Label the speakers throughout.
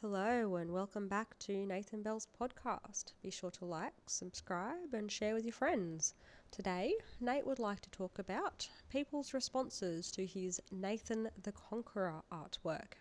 Speaker 1: Hello, and welcome back to Nathan Bell's podcast. Be sure to like, subscribe, and share with your friends. Today, Nate would like to talk about people's responses to his Nathan the Conqueror artwork.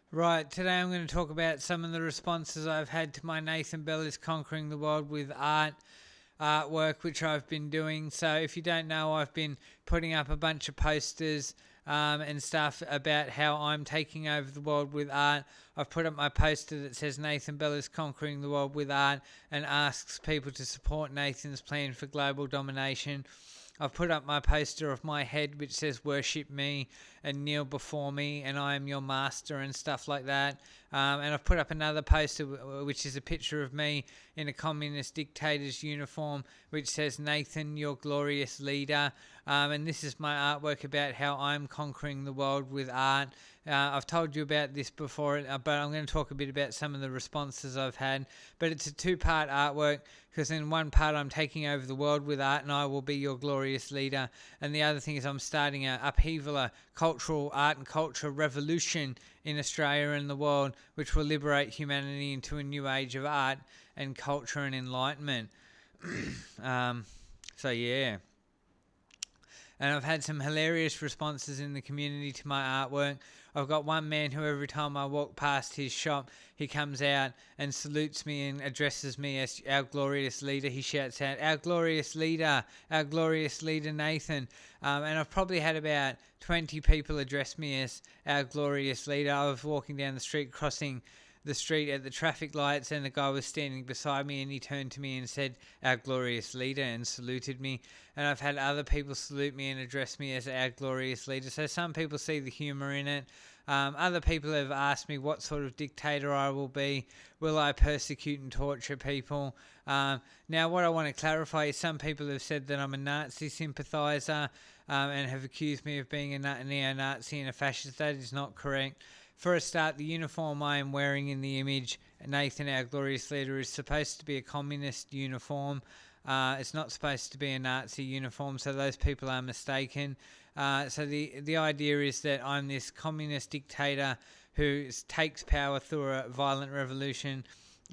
Speaker 2: Right, today I'm going to talk about some of the responses I've had to my Nathan Bell is Conquering the World with artwork, which I've been doing. So if you don't know, I've been putting up a bunch of posters and stuff about how I'm taking over the world with art. I've put up my poster that says Nathan Bell is Conquering the World with art and asks people to support Nathan's plan for global domination. I've put up my poster of my head which says worship me and kneel before me and I am your master and stuff like that. And I've put up another poster which is a picture of me in a communist dictator's uniform which says Nathan, your glorious leader. And this is my artwork about how I'm conquering the world with art. I've told you about this before, but I'm going to talk a bit about some of the responses I've had. But it's a two-part artwork because in one part I'm taking over the world with art and I will be your glorious leader. And the other thing is I'm starting an upheaval, a cultural art and culture revolution in Australia and the world, which will liberate humanity into a new age of art and culture and enlightenment. So yeah. And I've had some hilarious responses in the community to my artwork. I've got one man who every time I walk past his shop, he comes out and salutes me and addresses me as our glorious leader. He shouts out, our glorious leader Nathan. And I've probably had about 20 people address me as our glorious leader. I was walking down the street, crossing the street at the traffic lights, and the guy was standing beside me and he turned to me and said, our glorious leader, and saluted me. And I've had other people salute me and address me as our glorious leader. So some people see the humour in it. Other people have asked me what sort of dictator I will be. Will I persecute and torture people? Now what I want to clarify is some people have said that I'm a Nazi sympathiser and have accused me of being a neo-Nazi and a fascist. That is not correct. For a start, the uniform I am wearing in the image, Nathan, our glorious leader, is supposed to be a communist uniform. It's not supposed to be a Nazi uniform, so those people are mistaken. So the idea is that I'm this communist dictator who takes power through a violent revolution,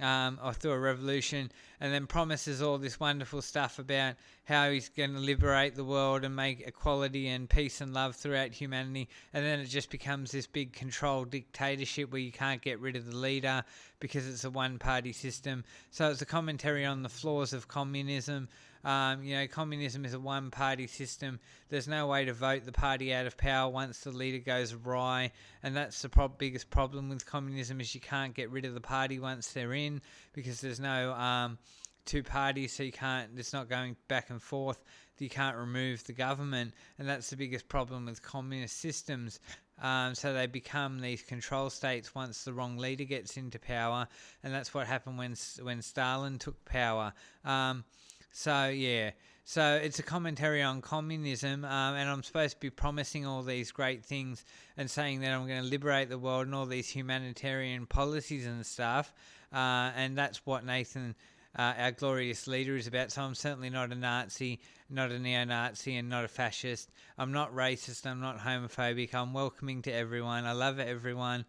Speaker 2: or through a revolution, and then promises all this wonderful stuff about how he's going to liberate the world and make equality and peace and love throughout humanity, and then it just becomes this big controlled dictatorship where you can't get rid of the leader because it's a one-party system. So it's a commentary on the flaws of communism. Communism is a one-party system. There's no way to vote the party out of power once the leader goes awry, and that's the biggest problem with communism is you can't get rid of the party once they're in because there's no two parties, so you can't. It's not going back and forth. You can't remove the government, and that's the biggest problem with communist systems. So they become these control states once the wrong leader gets into power, and that's what happened when Stalin took power. So it's a commentary on communism, and I'm supposed to be promising all these great things and saying that I'm going to liberate the world and all these humanitarian policies and stuff, and that's what Nathan, our glorious leader, is about. So I'm certainly not a Nazi, not a neo-Nazi, and not a fascist. I'm not racist, I'm not homophobic, I'm welcoming to everyone, I love everyone.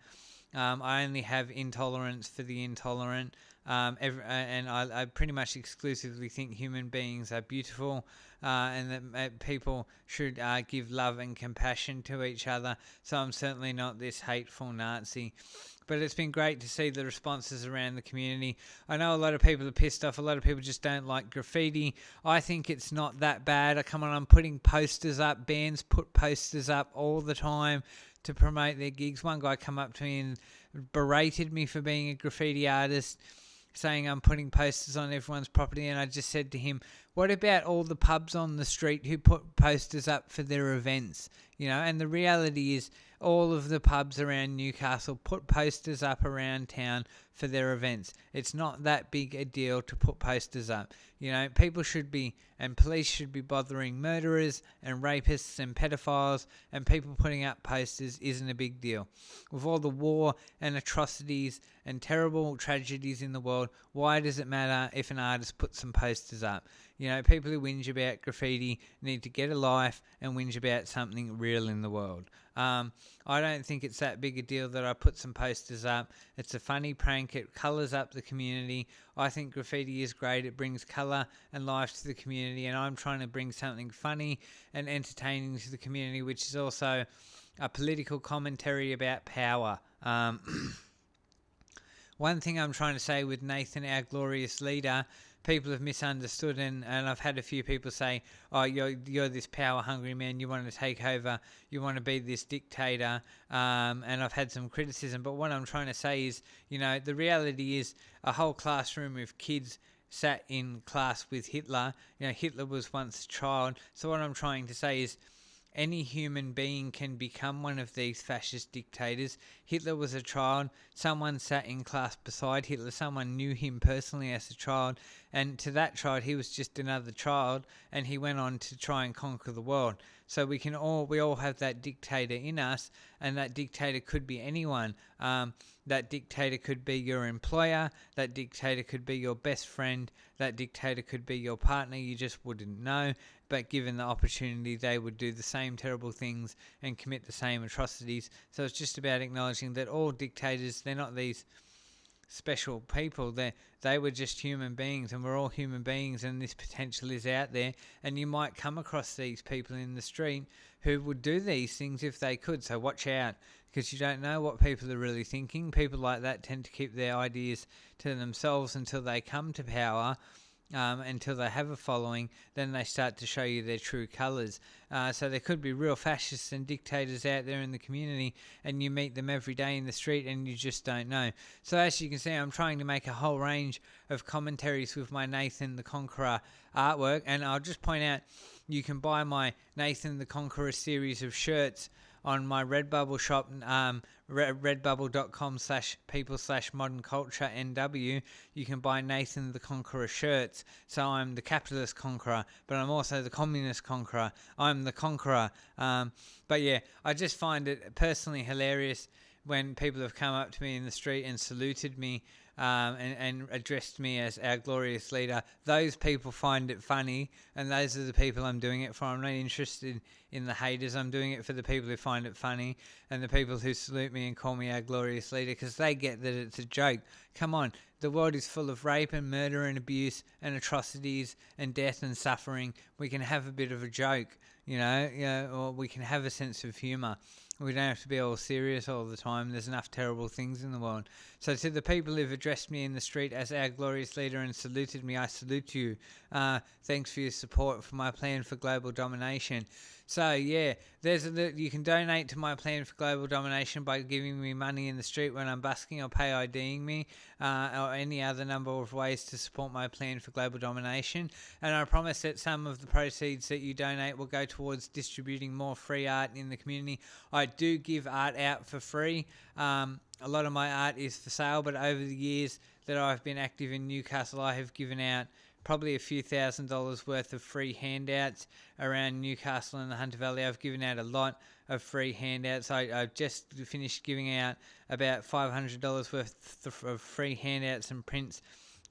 Speaker 2: I only have intolerance for the intolerant. And I pretty much exclusively think human beings are beautiful, and that people should give love and compassion to each other. So I'm certainly not this hateful Nazi. But it's been great to see the responses around the community. I know a lot of people are pissed off. A lot of people just don't like graffiti. I think it's not that bad. I'm putting posters up. Bands put posters up all the time to promote their gigs. One guy come up to me and berated me for being a graffiti artist, saying I'm putting posters on everyone's property, and I just said to him, what about all the pubs on the street who put posters up for their events? And the reality is all of the pubs around Newcastle put posters up around town for their events. It's not that big a deal to put posters up. People should be, and police should be bothering murderers and rapists and pedophiles, and people putting up posters isn't a big deal. With all the war and atrocities and terrible tragedies in the world, why does it matter if an artist puts some posters up? You know, people who whinge about graffiti need to get a life and whinge about something real in the world. I don't think it's that big a deal that I put some posters up. It's a funny prank. It colours up the community. I think graffiti is great. It brings colour and life to the community, and I'm trying to bring something funny and entertaining to the community, which is also a political commentary about power. One thing I'm trying to say with Nathan, our glorious leader, people have misunderstood, and I've had a few people say, oh, you're this power-hungry man, you want to take over, you want to be this dictator, and I've had some criticism. But what I'm trying to say is, you know, the reality is a whole classroom of kids sat in class with Hitler. You know, Hitler was once a child. So what I'm trying to say is, any human being can become one of these fascist dictators. Hitler was a child. Someone sat in class beside Hitler. Someone knew him personally as a child. And to that child, he was just another child. And he went on to try and conquer the world. So we all have that dictator in us. And that dictator could be anyone. That dictator could be your employer. That dictator could be your best friend. That dictator could be your partner. You just wouldn't know. But given the opportunity, they would do the same terrible things and commit the same atrocities. So it's just about acknowledging that all dictators, they're not these special people. They were just human beings, and we're all human beings, and this potential is out there. And you might come across these people in the street who would do these things if they could. So watch out, because you don't know what people are really thinking. People like that tend to keep their ideas to themselves until they come to power. Until they have a following, then they start to show you their true colours. So there could be real fascists and dictators out there in the community, and you meet them every day in the street and you just don't know. So as you can see, I'm trying to make a whole range of commentaries with my Nathan the Conqueror artwork, and I'll just point out, you can buy my Nathan the Conqueror series of shirts on my Redbubble shop, redbubble.com/people/modern-culture-nw. You can buy Nathan the Conqueror shirts. So I'm the capitalist conqueror, but I'm also the communist conqueror. I'm the conqueror. But yeah, I just find it personally hilarious when people have come up to me in the street and saluted me and addressed me as our glorious leader. Those people find it funny, and those are the people I'm doing it for. I'm not interested in the haters. I'm doing it for the people who find it funny and the people who salute me and call me our glorious leader, because they get that it's a joke. Come on, the world is full of rape and murder and abuse and atrocities and death and suffering. We can have a bit of a joke, or we can have a sense of humour. We don't have to be all serious all the time. There's enough terrible things in the world. So to the people who've addressed me in the street as our glorious leader and saluted me, I salute you. Thanks for your support for my plan for global domination. So yeah, you can donate to my plan for global domination by giving me money in the street when I'm busking, or pay IDing me, or any other number of ways to support my plan for global domination. And I promise that some of the proceeds that you donate will go towards distributing more free art in the community. I do give art out for free. A lot of my art is for sale, but over the years that I've been active in Newcastle, I have given out probably a few $1,000s worth of free handouts around Newcastle and the Hunter Valley. I've given out a lot of free handouts. I've just finished giving out about $500 worth of free handouts and prints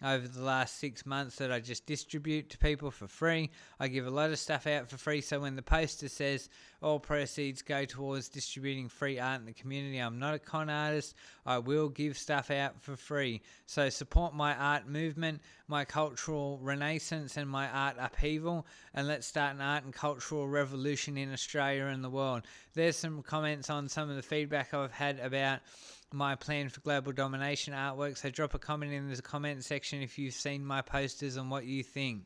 Speaker 2: over the last 6 months that I just distribute to people for free. I give a lot of stuff out for free, so when the poster says all proceeds go towards distributing free art in the community, I'm not a con artist. I will give stuff out for free. So support my art movement, my cultural renaissance, and my art upheaval, and let's start an art and cultural revolution in Australia and the world. There's some comments on some of the feedback I've had about my plan for global domination artwork, so drop a comment in the comment section if you've seen my posters and what you think.